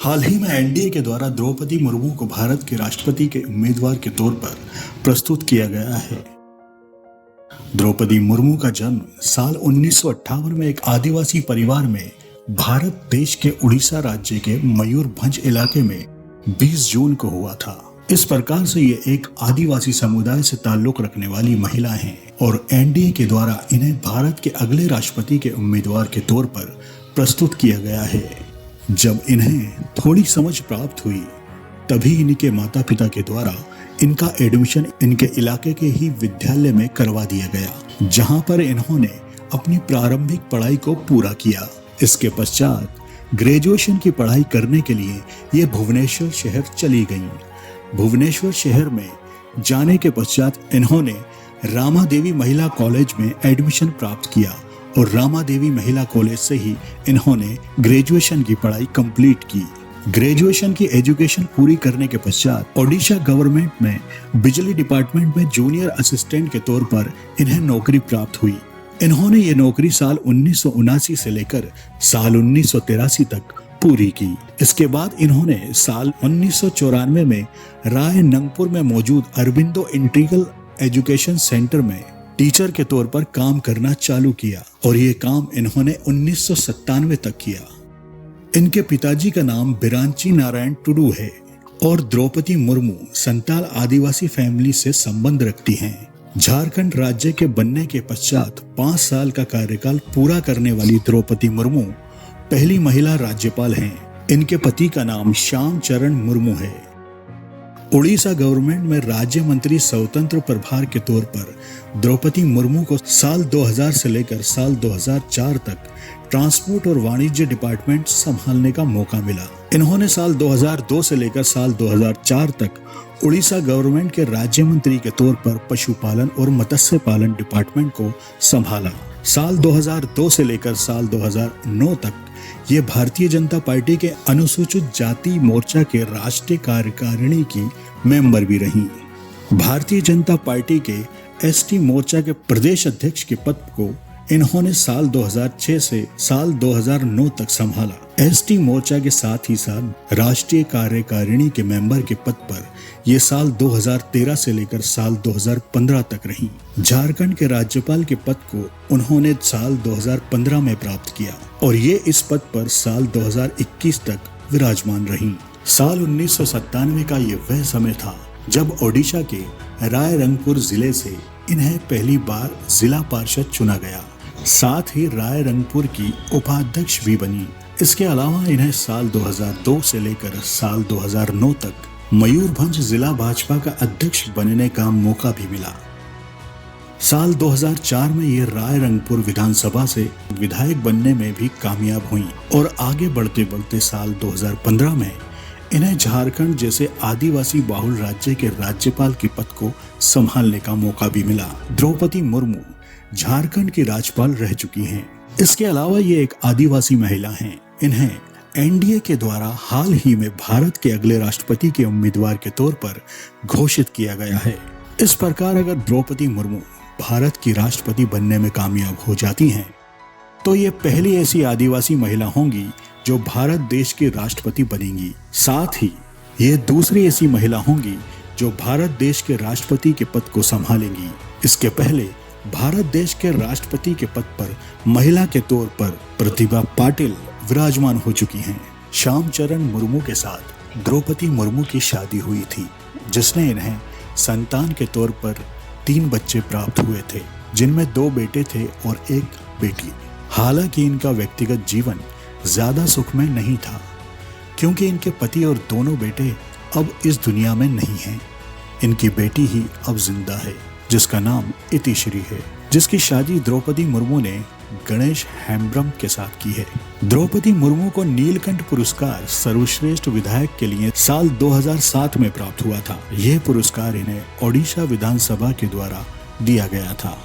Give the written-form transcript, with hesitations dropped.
हाल ही में एनडीए के द्वारा द्रौपदी मुर्मू को भारत के राष्ट्रपति के उम्मीदवार के तौर पर प्रस्तुत किया गया है। द्रौपदी मुर्मू का जन्म साल 1958 में एक आदिवासी परिवार में भारत देश के उड़ीसा राज्य के मयूरभंज इलाके में 20 जून को हुआ था। इस प्रकार से ये एक आदिवासी समुदाय से ताल्लुक रखने वाली महिला हैं और एनडीए के द्वारा इन्हें भारत के अगले राष्ट्रपति के उम्मीदवार के तौर पर प्रस्तुत किया गया है। जब इन्हें थोड़ी समझ प्राप्त हुई तभी इनके माता पिता के द्वारा इनका एडमिशन इनके इलाके के ही विद्यालय में करवा दिया गया, जहां पर इन्होंने अपनी प्रारंभिक पढ़ाई को पूरा किया। इसके पश्चात ग्रेजुएशन की पढ़ाई करने के लिए ये भुवनेश्वर शहर चली गईं। भुवनेश्वर शहर में जाने के पश्चात इन्होंने रामा देवी महिला कॉलेज में एडमिशन प्राप्त किया और रामा देवी महिला कॉलेज से ही इन्होंने ग्रेजुएशन की पढ़ाई कंप्लीट की। ग्रेजुएशन की एजुकेशन पूरी करने के पश्चात ओडिशा गवर्नमेंट में बिजली डिपार्टमेंट में जूनियर असिस्टेंट के तौर पर इन्हें नौकरी प्राप्त हुई। इन्होंने ये नौकरी साल 1979 से लेकर साल 1983 तक पूरी की। इसके बाद इन्होंने साल 1994 में रायरंगपुर में मौजूद अरबिंदो इंटीग्रल एजुकेशन सेंटर में टीचर के तौर पर काम करना चालू किया और ये काम इन्होंने 1997 तक किया। इनके पिताजी का नाम बिरांची नारायण टुडू है और द्रौपदी मुर्मू संताल आदिवासी फैमिली से संबंध रखती हैं। झारखंड राज्य के बनने के पश्चात 5 साल का कार्यकाल पूरा करने वाली द्रौपदी मुर्मू पहली महिला राज्यपाल हैं। इनके पति का नाम श्याम चरण मुर्मू है। उड़ीसा गवर्नमेंट में राज्य मंत्री स्वतंत्र प्रभार के तौर पर द्रौपदी मुर्मू को साल 2000 से लेकर साल 2004 तक ट्रांसपोर्ट और वाणिज्य डिपार्टमेंट संभालने का मौका मिला। इन्होंने साल 2002 से लेकर साल 2004 तक उड़ीसा गवर्नमेंट के राज्य मंत्री के तौर पर पशुपालन और मत्स्य पालन डिपार्टमेंट को संभाला। साल 2002 से लेकर साल 2009 तक ये भारतीय जनता पार्टी के अनुसूचित जाति मोर्चा के राष्ट्रीय कार्यकारिणी की मेंबर भी रही। भारतीय जनता पार्टी के एसटी मोर्चा के प्रदेश अध्यक्ष के पद को इन्होंने साल 2006 से साल 2009 तक संभाला। एसटी मोर्चा के साथ ही साथ राष्ट्रीय कार्यकारिणी के मेंबर के पद पर ये साल 2013 से लेकर साल 2015 तक रही। झारखंड के राज्यपाल के पद को उन्होंने साल 2015 में प्राप्त किया और ये इस पद पर साल 2021 तक विराजमान रही। साल 1997 का ये वह समय था जब ओडिशा के रायरंगपुर जिले से इन्हें पहली बार जिला पार्षद चुना गया। साथ ही रायरंगपुर की उपाध्यक्ष भी बनी। इसके अलावा इन्हें साल 2002 से लेकर साल 2009 तक मयूरभंज जिला भाजपा का अध्यक्ष बनने का मौका भी मिला। साल 2004 में ये रायरंगपुर विधानसभा से विधायक बनने में भी कामयाब हुई और आगे बढ़ते बढ़ते साल 2015 में इन्हें झारखंड जैसे आदिवासी बहुल राज्य के राज्यपाल के पद को संभालने का मौका भी मिला। द्रौपदी मुर्मू झारखंड की राज्यपाल रह चुकी हैं। इसके अलावा ये एक आदिवासी महिला हैं। इन्हें एनडीए के द्वारा हाल ही में भारत के अगले राष्ट्रपति के उम्मीदवार के तौर पर घोषित किया गया है। इस प्रकार अगर द्रौपदी मुर्मू भारत की राष्ट्रपति बनने में कामयाब हो जाती हैं, तो ये पहली ऐसी आदिवासी महिला होंगी जो भारत देश की राष्ट्रपति बनेंगी। साथ ही ये दूसरी ऐसी महिला होंगी जो भारत देश के राष्ट्रपति के पद को संभालेंगी। इसके पहले भारत देश के राष्ट्रपति के पद पर महिला के तौर पर प्रतिभा पाटिल विराजमान हो चुकी हैं। श्याम चरण मुर्मू के साथ द्रौपदी मुर्मू की शादी हुई थी, जिसने इन्हें संतान के तौर पर 3 बच्चे प्राप्त हुए थे, जिनमें 2 बेटे थे और 1 बेटी। हालांकि इनका व्यक्तिगत जीवन ज्यादा सुखमय नहीं था, क्योंकि इनके पति और दोनों बेटे अब इस दुनिया में नहीं हैं। इनकी बेटी ही अब जिंदा है, जिसका नाम इतिश्री है, जिसकी शादी द्रौपदी मुर्मू ने गणेश हेम्ब्रम के साथ की है। द्रौपदी मुर्मू को नीलकंठ पुरस्कार सर्वश्रेष्ठ विधायक के लिए साल 2007 में प्राप्त हुआ था। यह पुरस्कार इन्हें ओडिशा विधानसभा के द्वारा दिया गया था।